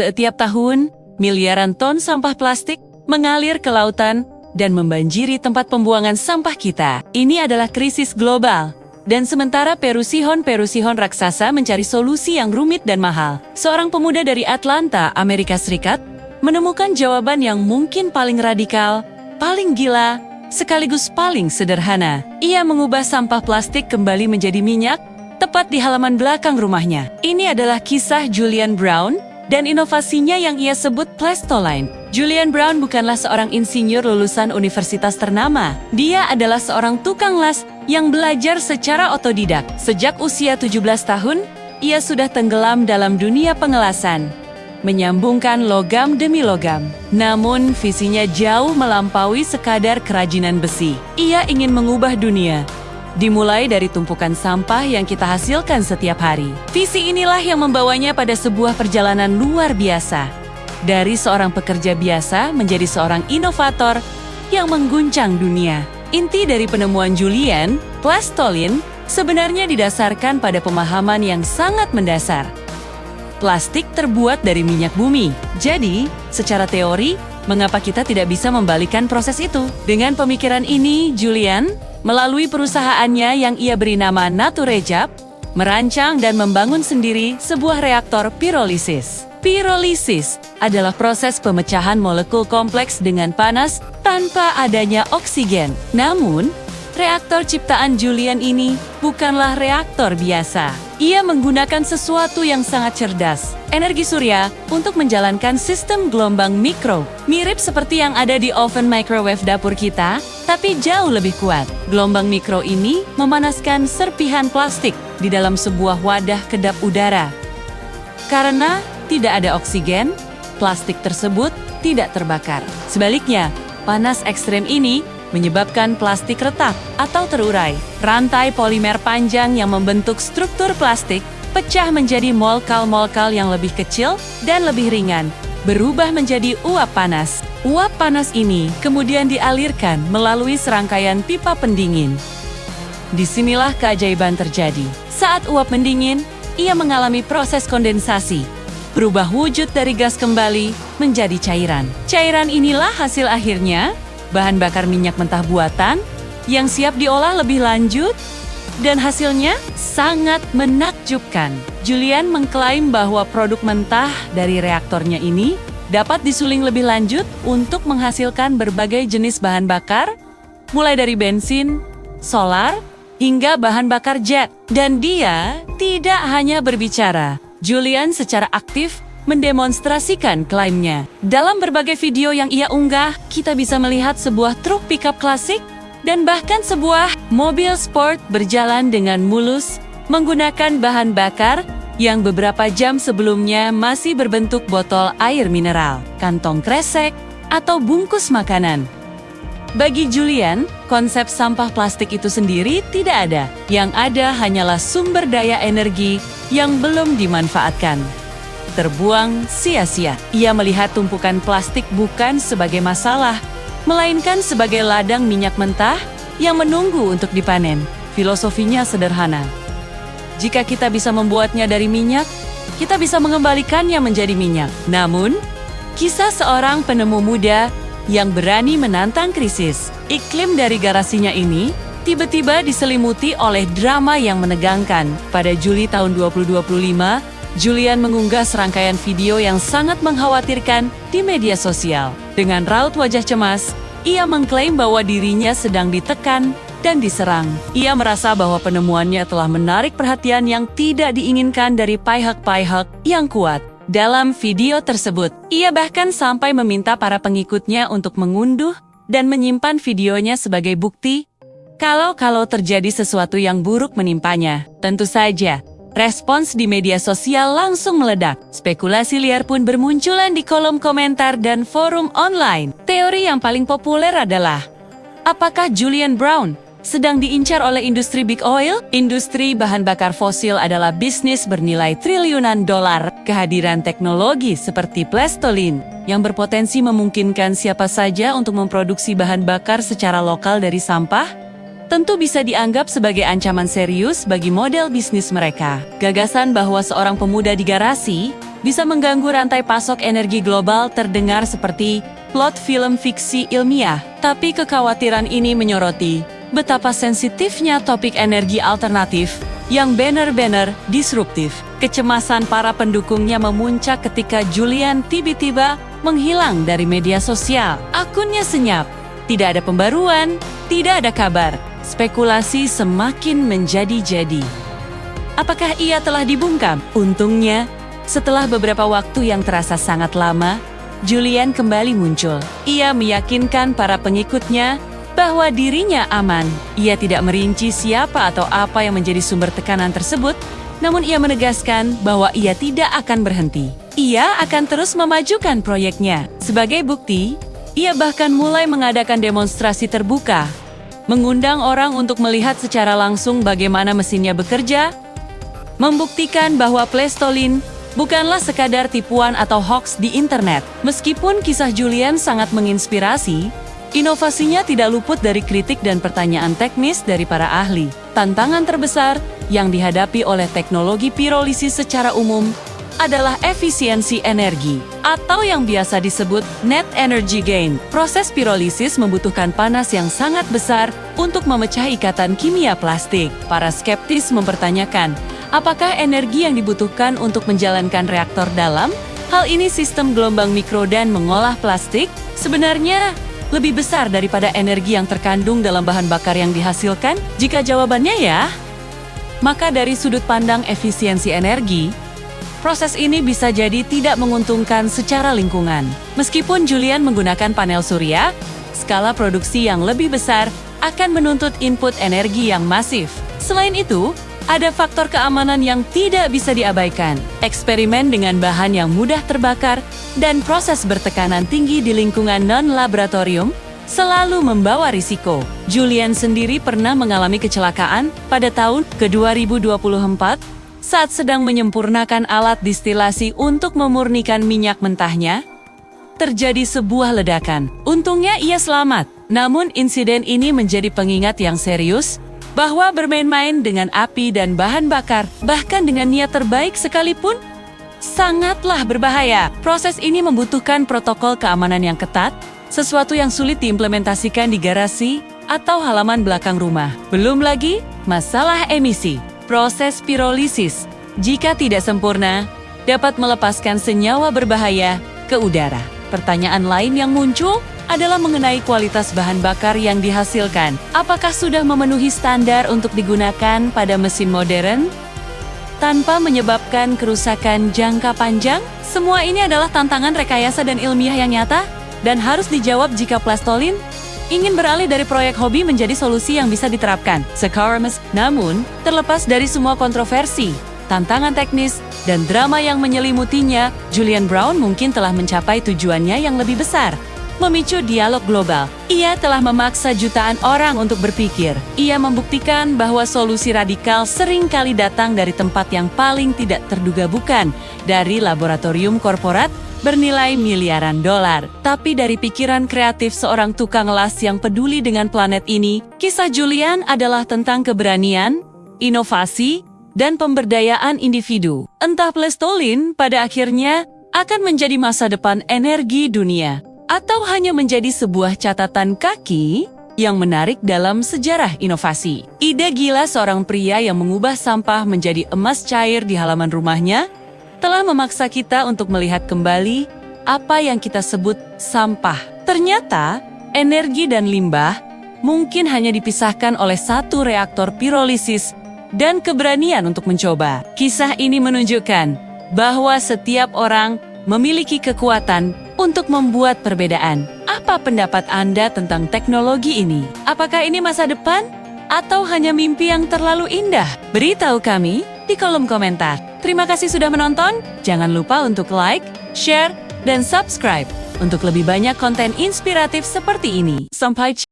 Setiap tahun, miliaran ton sampah plastik mengalir ke lautan dan membanjiri tempat pembuangan sampah kita. Ini adalah krisis global. Dan sementara perusihan raksasa mencari solusi yang rumit dan mahal, seorang pemuda dari Atlanta, Amerika Serikat, menemukan jawaban yang mungkin paling radikal, paling gila, sekaligus paling sederhana. Ia mengubah sampah plastik kembali menjadi minyak, tepat di halaman belakang rumahnya. Ini adalah kisah Julian Brown dan inovasinya yang ia sebut Plastoline. Julian Brown bukanlah seorang insinyur lulusan universitas ternama. Dia adalah seorang tukang las yang belajar secara otodidak. Sejak usia 17 tahun, ia sudah tenggelam dalam dunia pengelasan, menyambungkan logam demi logam. Namun, visinya jauh melampaui sekadar kerajinan besi. Ia ingin mengubah dunia, dimulai dari tumpukan sampah yang kita hasilkan setiap hari. Visi inilah yang membawanya pada sebuah perjalanan luar biasa. Dari seorang pekerja biasa menjadi seorang inovator yang mengguncang dunia. Inti dari penemuan Julian, Plastoline, sebenarnya didasarkan pada pemahaman yang sangat mendasar. Plastik terbuat dari minyak bumi. Jadi, secara teori, mengapa kita tidak bisa membalikan proses itu? Dengan pemikiran ini, Julian, melalui perusahaannya yang ia beri nama Naturejab, merancang dan membangun sendiri sebuah reaktor pirolisis. Pirolisis adalah proses pemecahan molekul kompleks dengan panas tanpa adanya oksigen. Namun, reaktor ciptaan Julian ini bukanlah reaktor biasa. Ia menggunakan sesuatu yang sangat cerdas, energi surya, untuk menjalankan sistem gelombang mikro. Mirip seperti yang ada di oven microwave dapur kita, tapi jauh lebih kuat. Gelombang mikro ini memanaskan serpihan plastik di dalam sebuah wadah kedap udara. Karena tidak ada oksigen, plastik tersebut tidak terbakar. Sebaliknya, panas ekstrem ini menyebabkan plastik retak atau terurai. Rantai polimer panjang yang membentuk struktur plastik pecah menjadi molekul-molekul yang lebih kecil dan lebih ringan, berubah menjadi uap panas. Uap panas ini kemudian dialirkan melalui serangkaian pipa pendingin. Disinilah keajaiban terjadi. Saat uap mendingin, ia mengalami proses kondensasi, berubah wujud dari gas kembali menjadi cairan. Cairan inilah hasil akhirnya, bahan bakar minyak mentah buatan yang siap diolah lebih lanjut, dan hasilnya sangat menakjubkan. Julian mengklaim bahwa produk mentah dari reaktornya ini dapat disuling lebih lanjut untuk menghasilkan berbagai jenis bahan bakar, mulai dari bensin, solar, hingga bahan bakar jet. Dan dia tidak hanya berbicara. Julian secara aktif mendemonstrasikan klaimnya. Dalam berbagai video yang ia unggah, kita bisa melihat sebuah truk pickup klasik dan bahkan sebuah mobil sport berjalan dengan mulus menggunakan bahan bakar yang beberapa jam sebelumnya masih berbentuk botol air mineral, kantong kresek, atau bungkus makanan. Bagi Julian, konsep sampah plastik itu sendiri tidak ada. Yang ada hanyalah sumber daya energi yang belum dimanfaatkan, terbuang sia-sia. Ia melihat tumpukan plastik bukan sebagai masalah, melainkan sebagai ladang minyak mentah yang menunggu untuk dipanen. Filosofinya sederhana. Jika kita bisa membuatnya dari minyak, kita bisa mengembalikannya menjadi minyak. Namun, kisah seorang penemu muda yang berani menantang krisis iklim dari garasinya ini tiba-tiba diselimuti oleh drama yang menegangkan. Pada Juli tahun 2025, Julian mengunggah serangkaian video yang sangat mengkhawatirkan di media sosial. Dengan raut wajah cemas, ia mengklaim bahwa dirinya sedang ditekan dan diserang. Ia merasa bahwa penemuannya telah menarik perhatian yang tidak diinginkan dari pihak-pihak yang kuat. Dalam video tersebut, ia bahkan sampai meminta para pengikutnya untuk mengunduh dan menyimpan videonya sebagai bukti kalau terjadi sesuatu yang buruk menimpanya. Tentu saja, respons di media sosial langsung meledak. Spekulasi liar pun bermunculan di kolom komentar dan forum online. Teori yang paling populer adalah, apakah Julian Brown sedang diincar oleh industri big oil? Industri bahan bakar fosil adalah bisnis bernilai triliunan dolar. Kehadiran teknologi seperti Plastoline yang berpotensi memungkinkan siapa saja untuk memproduksi bahan bakar secara lokal dari sampah, tentu bisa dianggap sebagai ancaman serius bagi model bisnis mereka. Gagasan bahwa seorang pemuda di garasi bisa mengganggu rantai pasok energi global. Terdengar seperti plot film fiksi ilmiah, tapi kekhawatiran ini menyoroti betapa sensitifnya topik energi alternatif yang benar-benar disruptif. Kecemasan para pendukungnya memuncak ketika Julian tiba-tiba menghilang dari media sosial. Akunnya senyap, tidak ada pembaruan, tidak ada kabar. Spekulasi semakin menjadi-jadi. Apakah ia telah dibungkam? Untungnya, setelah beberapa waktu yang terasa sangat lama, Julian kembali muncul. Ia meyakinkan para pengikutnya bahwa dirinya aman. Ia tidak merinci siapa atau apa yang menjadi sumber tekanan tersebut, namun ia menegaskan bahwa ia tidak akan berhenti. Ia akan terus memajukan proyeknya. Sebagai bukti, ia bahkan mulai mengadakan demonstrasi terbuka, mengundang orang untuk melihat secara langsung bagaimana mesinnya bekerja, membuktikan bahwa Plastolin bukanlah sekadar tipuan atau hoax di internet. Meskipun kisah Julian sangat menginspirasi, inovasinya tidak luput dari kritik dan pertanyaan teknis dari para ahli. Tantangan terbesar yang dihadapi oleh teknologi pirolisis secara umum adalah efisiensi energi, atau yang biasa disebut net energy gain. Proses pirolisis membutuhkan panas yang sangat besar untuk memecah ikatan kimia plastik. Para skeptis mempertanyakan, apakah energi yang dibutuhkan untuk menjalankan reaktor dalam hal ini sistem gelombang mikro dan mengolah plastik sebenarnya lebih besar daripada energi yang terkandung dalam bahan bakar yang dihasilkan? Jika jawabannya ya, maka dari sudut pandang efisiensi energi, proses ini bisa jadi tidak menguntungkan secara lingkungan. Meskipun Julian menggunakan panel surya, skala produksi yang lebih besar akan menuntut input energi yang masif. Selain itu, ada faktor keamanan yang tidak bisa diabaikan. Eksperimen dengan bahan yang mudah terbakar dan proses bertekanan tinggi di lingkungan non-laboratorium selalu membawa risiko. Julian sendiri pernah mengalami kecelakaan pada tahun ke-2024 saat sedang menyempurnakan alat distilasi untuk memurnikan minyak mentahnya. Terjadi sebuah ledakan. Untungnya ia selamat. Namun insiden ini menjadi pengingat yang serius bahwa bermain-main dengan api dan bahan bakar, bahkan dengan niat terbaik sekalipun, sangatlah berbahaya. Proses ini membutuhkan protokol keamanan yang ketat, sesuatu yang sulit diimplementasikan di garasi atau halaman belakang rumah. Belum lagi, masalah emisi. Proses pirolisis, jika tidak sempurna, dapat melepaskan senyawa berbahaya ke udara. Pertanyaan lain yang muncul adalah mengenai kualitas bahan bakar yang dihasilkan. Apakah sudah memenuhi standar untuk digunakan pada mesin modern tanpa menyebabkan kerusakan jangka panjang? Semua ini adalah tantangan rekayasa dan ilmiah yang nyata dan harus dijawab jika Plastolin ingin beralih dari proyek hobi menjadi solusi yang bisa diterapkan sekarang. Namun, terlepas dari semua kontroversi, tantangan teknis, dan drama yang menyelimutinya, Julian Brown mungkin telah mencapai tujuannya yang lebih besar, memicu dialog global. Ia telah memaksa jutaan orang untuk berpikir. Ia membuktikan bahwa solusi radikal sering kali datang dari tempat yang paling tidak terduga, bukan dari laboratorium korporat bernilai miliaran dolar, tapi dari pikiran kreatif seorang tukang las yang peduli dengan planet ini. Kisah Julian adalah tentang keberanian, inovasi, dan pemberdayaan individu. Entah Plastolin pada akhirnya akan menjadi masa depan energi dunia, atau hanya menjadi sebuah catatan kaki yang menarik dalam sejarah inovasi. Ide gila seorang pria yang mengubah sampah menjadi emas cair di halaman rumahnya telah memaksa kita untuk melihat kembali apa yang kita sebut sampah. Ternyata, energi dan limbah mungkin hanya dipisahkan oleh satu reaktor pirolisis dan keberanian untuk mencoba. Kisah ini menunjukkan bahwa setiap orang memiliki kekuatan untuk membuat perbedaan. Apa pendapat Anda tentang teknologi ini? Apakah ini masa depan atau hanya mimpi yang terlalu indah? Beritahu kami di kolom komentar. Terima kasih sudah menonton. Jangan lupa untuk like, share, dan subscribe untuk lebih banyak konten inspiratif seperti ini. Sampai jumpa.